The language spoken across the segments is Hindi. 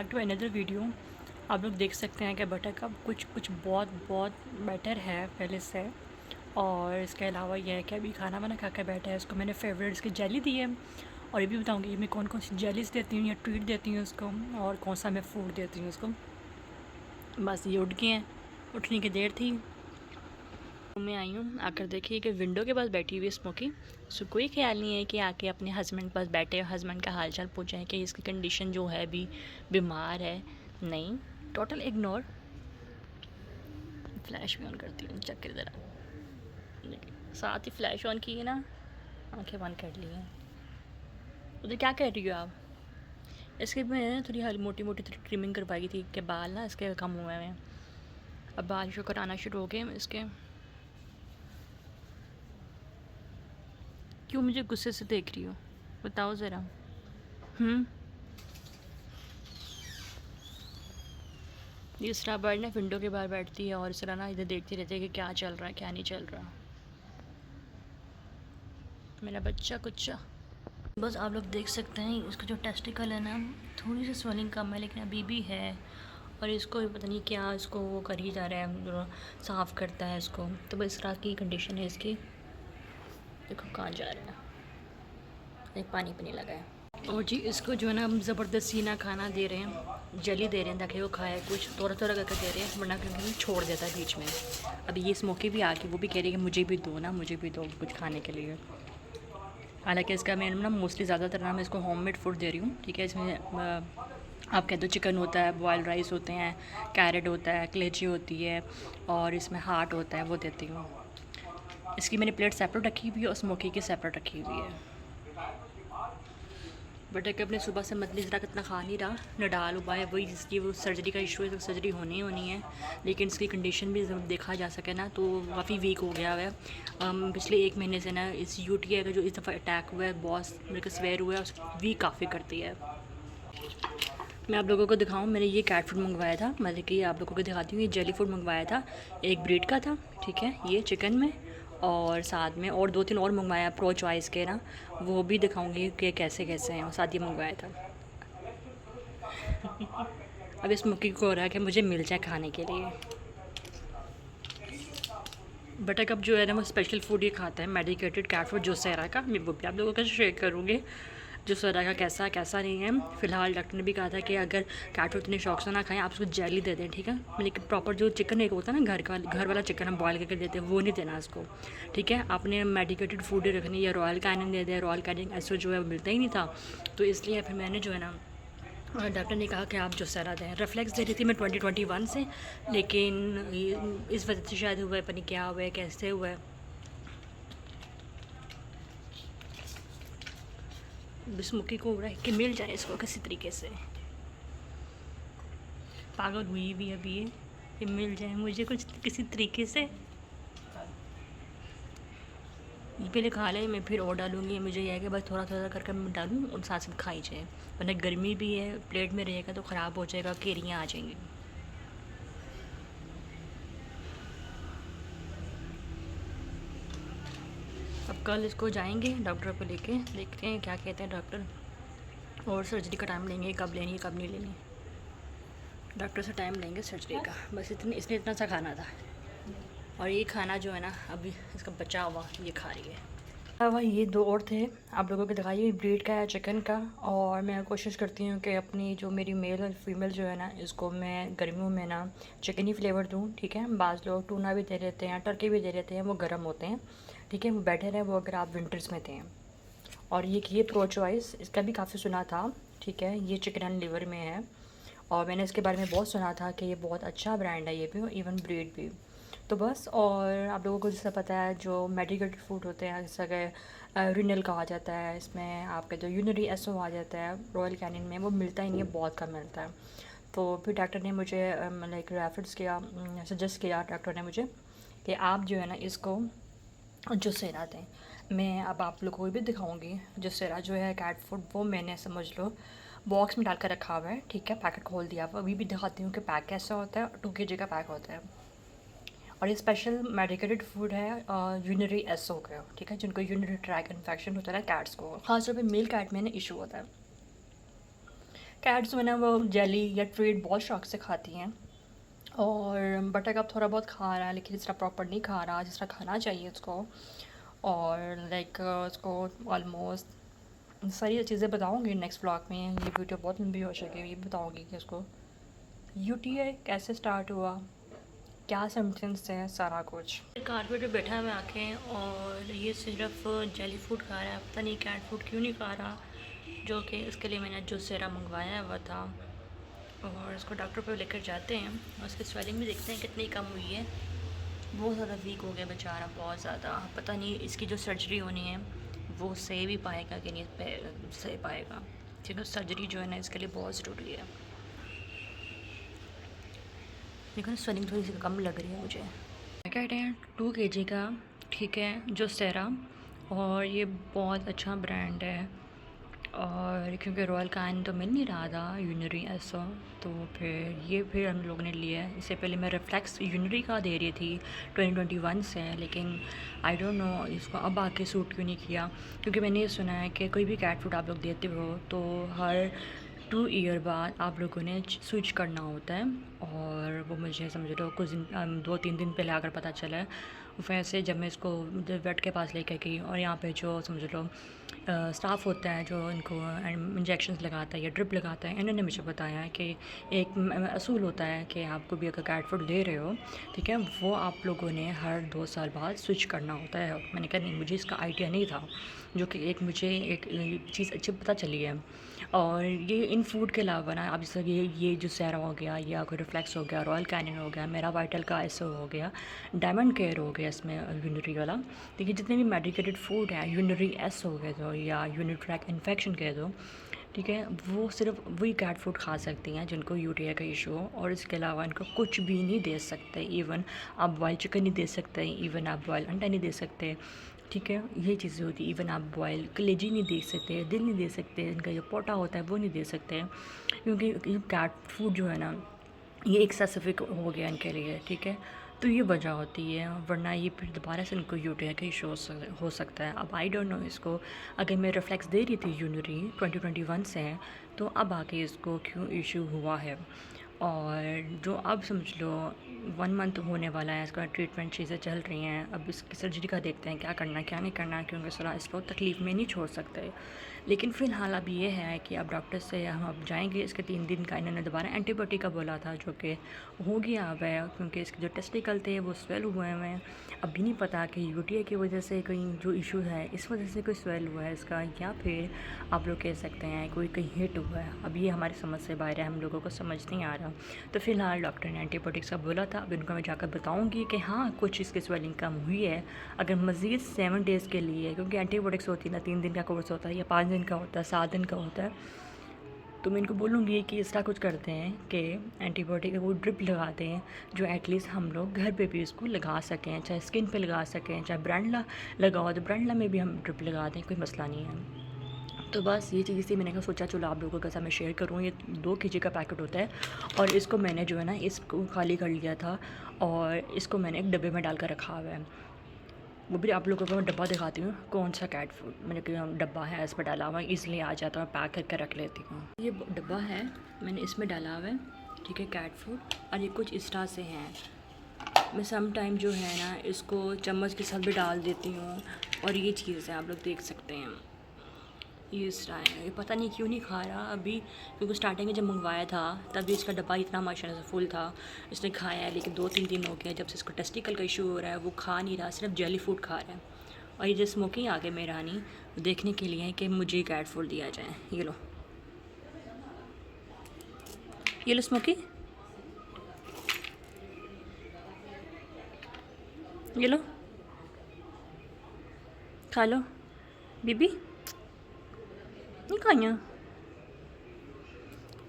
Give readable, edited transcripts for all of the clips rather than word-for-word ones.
Back to another video. आप लोग देख सकते हैं कि बटरकप कुछ कुछ बहुत बहुत बेटर है पहले से। और इसके अलावा यह है कि अभी खाना वाना खा कर बैठा है। इसको मैंने फेवरेट इसकी जेली दी है और ये भी बताऊँगी मैं कौन कौन सी जेलीस देती हूँ या ट्रीट देती हूँ उसको और कौन सा मैं फूड देती हूँ उसको। बस ये उठ गए हैं, उठने की देर थी। मैं आई हूँ, आकर देखिए कि विंडो के पास बैठी हुई है स्मोकी। उसको कोई ख्याल नहीं है कि आके अपने हस्बैंड के पास बैठे, हस्बैंड का हालचाल पूछें कि इसकी कंडीशन जो है अभी बीमार है। नहीं, टोटल इग्नोर। फ्लैश भी ऑन करती हूँ, चेक कर ज़रा। साथ ही फ्लैश ऑन की है ना, आंखें बंद कर ली हैं। उधर क्या कर रही हो आप? इसके मैंने थोड़ी हल्की मोटी मोटी थोड़ी ट्रिमिंग करवाई थी कि बाल ना इसके कम हुए हैं। अब बाल शुक्र आना शुरू हो गए इसके। क्यों मुझे गुस्से से देख रही हो, बताओ ज़रा। ये इसरा बर्ड ना विंडो के बाहर बैठती है और इसरा ना इधर देखती रहती है कि क्या चल रहा है क्या नहीं चल रहा। मेरा बच्चा कुच्चा। बस आप लोग देख सकते हैं इसका जो टेस्टिकल है ना, थोड़ी सी स्वेलिंग कम है लेकिन अभी भी है। और इसको पता नहीं क्या इसको वो कर ही जा रहा है, साफ़ करता है इसको। तो बस इस तरह की कंडीशन है इसकी। देखो कहाँ जा रहा है, एक पानी पीने लगा है। और जी इसको जो है ना हम ज़बरदस्ती ना खाना दे रहे हैं, जली दे रहे हैं ताकि वो खाए, कुछ थोड़ा थोड़ा करके दे रहे हैं वरना क्योंकि छोड़ देता है बीच में। अब ये स्मोकी भी आ गई, वो भी कह रही है कि मुझे भी दो ना, मुझे भी दो कुछ खाने के लिए। हालांकि इसका मैं ना मोस्टली ज़्यादातर ना मैं इसको होममेड फूड दे रही हूँ, ठीक है। इसमें आप कह दो चिकन होता है, बॉयल राइस होते हैं, कैरेट होता है, कलेजी होती है और इसमें हार्ट होता है, वो देती हूँ। इसकी मैंने प्लेट सेपरेट रखी हुई है और स्मोकी की सेपरेट रखी हुई है। बट एक अपने सुबह से मतली ज़रा कितना खा नहीं रहा, नडाल उबाए, वही जिसकी वो सर्जरी का इशू है, तो सर्जरी होनी ही होनी है। लेकिन इसकी कंडीशन भी जब देखा जा सके ना तो काफ़ी वीक हो गया हुआ है। पिछले 1 महीने से ना इस यूटीआई का जो इस दफ़ा अटैक हुआ है, बहुत मेरे को स्वेयर हुआ है, वीक काफ़ी करती है। मैं आप लोगों को दिखाऊं, मैंने ये कैट फूड मंगवाया था, मतलब कि आप लोगों को दिखाती हूँ। ये जेली फूड मंगवाया था, एक ब्रीड का था, ठीक है, ये चिकन में। और साथ में और 2-3 और मंगवाया प्रो चॉइस के ना, वो भी दिखाऊंगी कि कैसे कैसे हैं। और साथ ही मंगवाया था। अब इस मुक्की को हो रहा है कि मुझे मिल जाए खाने के लिए। बटरकप जो है ना वो स्पेशल फूड ये खाता है, मेडिकेटेड कैट फूड जो सहरा का, मैं वो भी आप लोगों का शेयर करूँगी जो सहरा का कैसा कैसा नहीं है। फ़िलहाल डॉक्टर ने भी कहा था कि अगर कैट फूड इतने शौक से ना खाएं, आप उसको जेली दे दें, ठीक है। लेकिन प्रॉपर जो चिकन एक होता है ना घर वाला चिकन हम बॉयल करके देते हैं, वो नहीं देना उसको, ठीक है। आपने मेडिकेटेड फूड ही रखनी, या रॉयल कैनिन दे दें। रॉयल कैनिन ऐसा जो है मिलता ही नहीं था, तो इसलिए फिर मैंने जो है ना डॉक्टर ने कहा कि आप जो सरा दें। रेफ्लेक्स दे रही थी मैं 2021 से, लेकिन इस वजह से शायद हुआ है, पता नहीं क्या हुआ है कैसे हुआ है। बिस्मुकी को हो रहा है कि मिल जाए इसको किसी तरीके से, पागल हुई भी अभी ये कि मिल जाए मुझे कुछ किसी तरीके से। ये पहले खा ले, मैं फिर और डालूँगी। मुझे यह है कि बस थोड़ा थोड़ा करके मैं डालूँ और साथ साथ खाई जाए, वरना गर्मी भी है, प्लेट में रहेगा तो ख़राब हो जाएगा, केरियाँ आ जाएंगी। अब कल इसको जाएंगे डॉक्टर को लेके, देखते हैं क्या कहते हैं डॉक्टर, और सर्जरी का टाइम लेंगे, कब लेनी है कब नहीं लेनी। डॉक्टर से टाइम लेंगे सर्जरी का। बस इतने इसने इतना सा खाना था। और ये खाना जो है ना अभी इसका बचा हुआ ये खा रही है। अलावा ये 2 और थे, आप लोगों को दिखाइए, ब्रीड का है चिकन का। और मैं कोशिश करती हूँ कि अपनी जो मेरी मेल और फीमेल जो है ना, इसको मैं गर्मियों में ना चिकन ही फ्लेवर दूँ, ठीक है। बाज़ लोग टूना भी दे देते हैं, टर्की भी दे देते हैं, वो गर्म होते हैं, ठीक है, वो बेटर है वो अगर आप विंटर्स में दें। और ये प्रो चॉइस, इसका भी काफ़ी सुना था, ठीक है। ये चिकन एंड लिवर में है और मैंने इसके बारे में बहुत सुना था कि ये बहुत अच्छा ब्रांड है, ये भी इवन ब्रीड भी। तो बस, और आप लोगों को जैसा पता है जो मेडिकेटेड फूड होते हैं, जैसा कि रिनल कहा जाता है, इसमें आपका जो यूनरी एसओ आ जाता है रॉयल कैनिन में, वो मिलता ही नहीं है, बहुत कम मिलता है। तो फिर डॉक्टर ने मुझे लाइक रेफर्स किया, सजेस्ट किया डॉक्टर ने मुझे कि आप जो है ना इसको जो सेरा दें। मैं अब आप लोगों को भी दिखाऊंगी जो सेरा जो है कैट फूड, वो मैंने समझ लो बॉक्स में डाल कर रखा हुआ है, ठीक है। पैकेट खोल दिया हुआ, अभी भी दिखाती हूँ कि पैक कैसा होता है। 2 kg का पैक होता है और ये स्पेशल मेडिकेटेड फूड है यूनरी एसओ का, ठीक है। जिनको यूनरी ट्रैक इन्फेक्शन होता है ना कैट्स को, खासतौर पे मेल कैट में ना इशू होता है, कैट्स जो है ना वो जेली या ट्रीट बहुत शौक से खाती हैं, और बटरकप थोड़ा बहुत खा रहा है लेकिन इस तरह प्रॉपर नहीं खा रहा जिस तरह खाना चाहिए उसको। और लाइक उसको ऑलमोस्ट सारी चीज़ें बताऊँगी नेक्स्ट ब्लॉग में। ये वीडियो बहुत लंबी हो सकेगी, ये बताऊँगी कि उसको यूटीआई कैसे स्टार्ट हुआ, क्या सिम्टम्स थे, सारा कुछ। कारपेट पे बैठा हुआ आके और ये सिर्फ जेली फूड खा रहा है, पता नहीं कैट फूड क्यों नहीं खा रहा, जो कि इसके लिए मैंने जो सेरा मंगवाया हुआ था। और उसको डॉक्टर पे लेकर जाते हैं और उसकी स्वेलिंग भी देखते हैं कितनी कम हुई है। बहुत ज़्यादा वीक हो गया बेचारा, बहुत ज़्यादा। पता नहीं इसकी जो सर्जरी होनी है वो सह भी पाएगा कि नहीं सह पाएगा, क्योंकि सर्जरी जो है ना इसके लिए बहुत ज़रूरी है। लेकिन स्वेलिंग थोड़ी सी कम लग रही है मुझे। पैकेट है 2 kg का, ठीक है, जो सेरा, और ये बहुत अच्छा ब्रांड है। और क्योंकि रॉयल काइन तो मिल नहीं रहा था यूनरी ऐसा, तो फिर हम लोगों ने लिया है। इससे पहले मैं रिफ्लेक्स यूनरी का दे रही थी 2021 से, लेकिन आई डोंट नो इसको अब आके सूट क्यों नहीं किया। क्योंकि मैंने ये सुना है कि कोई भी कैट फूड आप लोग देते हो तो हर 2 ईयर बाद आप लोगों ने स्विच करना होता है। और वो मुझे समझ लो कुछ दिन 2-3 दिन पहले आकर पता चला है। वैसे जब मैं इसको वेट के पास लेकर गई और यहाँ पे जो समझ लो स्टाफ होता है जो इनको इंजेक्शंस लगाता है या ड्रिप लगाता है, इन्होंने मुझे बताया है कि एक असूल होता है कि आपको भी अगर कैट फूड दे रहे हो, ठीक है, वो आप लोगों ने हर 2 साल बाद स्विच करना होता है। मैंने कहा नहीं, मुझे इसका आइडिया नहीं था, जो कि मुझे एक चीज़ अच्छी पता चली है। और ये इन फूड के अलावा ना, अब जैसे ये जो सेरा हो गया या कोई रिफ्लेक्स हो गया, रॉयल कैनिन हो गया, मेरा वाइटल का ऐसा हो गया, डायमंड केयर हो गया, इसमें यूनिरी वाला। देखिए जितने भी मेडिकेटेड फूड है, यूनिरी एस हो गए दो या यूनिट्रैक इन्फेक्शन कह दो, ठीक है, वो सिर्फ वही कैट फूड खा सकती हैं जिनको यूटीआई का इशू हो। और इसके अलावा इनको कुछ भी नहीं दे सकते। इवन आप बॉयल चिकन नहीं दे सकते, इवन आप बॉयल अंडा नहीं दे सकते, ठीक है, ये चीज़ें होती है। इवन आप बॉयल कलेजी नहीं दे सकते, दिल नहीं दे सकते, इनका जो पोटा होता है वो नहीं दे सकते, क्योंकि कैट फूड जो है ना ये एक स्पेसिफिक हो गया इनके लिए, ठीक है। तो ये वजह होती है, वरना ये फिर दोबारा से इनको यूटीआई का इशू हो सकता है। अब आई डोंट नो इसको, अगर मैं रिफ्लेक्स दे रही थी यूनरी 2021 से, तो अब आके इसको क्यों इशू हुआ है। और जो अब समझ लो 1 मंथ होने वाला है, इसका ट्रीटमेंट चीज़ें चल रही हैं। अब इसकी सर्जरी का देखते हैं क्या करना क्या नहीं करना, क्योंकि सरा इसको तकलीफ़ में नहीं छोड़ सकते। लेकिन फ़िलहाल अब ये है कि अब डॉक्टर से हम अब जाएंगे। इसके 3 दिन का इन्होंने दोबारा एंटीबायोटिक का बोला था, जो कि हो गया अब है, क्योंकि इसके जो टेस्टिकल थे वो स्वेल हुए हैं। अभी नहीं पता कि यूटीआई की वजह से कहीं जो इशू है इस वजह से कोई स्वेल हुआ है इसका, या फिर आप लोग कह सकते हैं कोई कहीं हिट हुआ है। अब ये हमारी समझ से बाहर है, हम लोगों को समझ नहीं आ रहा। तो फ़िलहाल डॉक्टर ने एंटीबायोटिक्स का बोला था। अब इनको मैं जाकर बताऊँगी कि हाँ कुछ इसकी स्वेलिंग कम हुई है। अगर मज़ीद 7 डेज़ के लिए, क्योंकि एंटीबायोटिक्स होती है ना 3 दिन का कोर्स होता है या 5 दिन का होता है, 7 दिन का होता है, तो मैं इनको बोलूँगी कि इस तरह कुछ करते हैं कि एंटीबायोटिक वो ड्रिप लगाते हैं, जो एटलीस्ट हम लोग घर पे भी इसको लगा सकें, चाहे स्किन पे लगा सकें, चाहे ब्रांडला लगाओ तो ब्रांडला में भी हम ड्रिप लगा दें, कोई मसला नहीं है। तो बस ये चीज़ थी, मैंने कहा सोचा चलो आप लोगों के साथ मैं शेयर करूँ। ये 2 kg का पैकेट होता है और इसको मैंने जो है ना इसको खाली कर लिया था और इसको मैंने एक डब्बे में डाल कर रखा हुआ है। वो भी आप लोगों को मैं डब्बा दिखाती हूँ कौन सा कैट फूड मैंने कहा डब्बा है इस पर डाला हुआ है, इसलिए आ जाता है, पैक करके रख लेती हूँ। ये डब्बा है, मैंने इसमें डाला हुआ है, ठीक है, कैट फूड। और ये कुछ इस तरह से हैं। मैं सम टाइम जो है ना इसको चम्मच के साथ भी डाल देती हूँ। और ये चीज़ है, आप लोग देख सकते हैं, ये इस तरह है। ये पता नहीं क्यों नहीं खा रहा अभी, क्योंकि स्टार्टिंग में जब मंगवाया था तभी इसका डब्बा इतना माशाल्लाह से फुल था, इसने खाया है। लेकिन 2-3 दिन हो गया जब से इसको टेस्टिकल का इशू हो रहा है, वो खा नहीं रहा, सिर्फ जेली फूड खा रहा है। और ये जो स्मोकिंग आ गई मेहरानी देखने के लिए कि मुझे कैट फूड दिया जाए। ये लो, ये लो स्मोकी, ये लो खा लो बीबी, नहीं खाइया।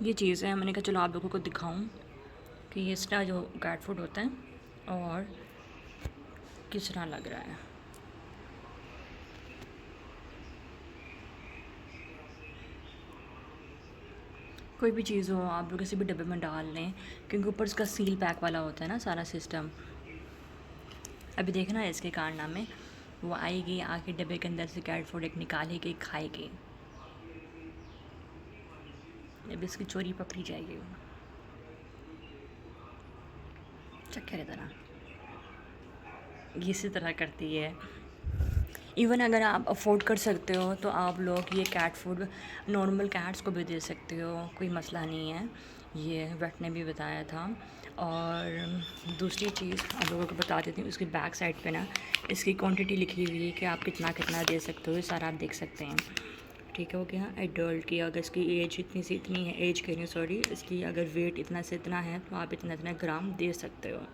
ये चीज़ है, मैंने कहा चलो आप लोगों को दिखाऊं कि ये इस तरह जो कैट फूड होता है और किस तरह लग रहा है। कोई भी चीज़ हो आप लोग किसी भी डब्बे में डाल लें, क्योंकि ऊपर उसका सील पैक वाला होता है ना सारा सिस्टम। अभी देखना है इसके कारनामे, वो आएगी आके डब्बे के अंदर से कैट फूड एक निकालेगी खाएगी। अब इसकी चोरी पकड़ी जाएगी। चक्कर तरह ये इसी तरह करती है। इवन अगर आप अफोर्ड कर सकते हो तो आप लोग ये कैट फूड नॉर्मल कैट्स को भी दे सकते हो, कोई मसला नहीं है, ये वेट ने भी बताया था। और दूसरी चीज़ आप लोगों को बता देती हूँ, इसकी बैक साइड पे ना इसकी क्वांटिटी लिखी हुई है कि आप कितना कितना दे सकते हो, ये सारा आप देख सकते हैं। ठीक है, हो गया एडल्ट की। अगर इसकी एज इतनी से इतनी है, एज कह रही हूँ सॉरी, इसकी अगर वेट इतना से इतना है तो आप इतना इतना ग्राम दे सकते हो।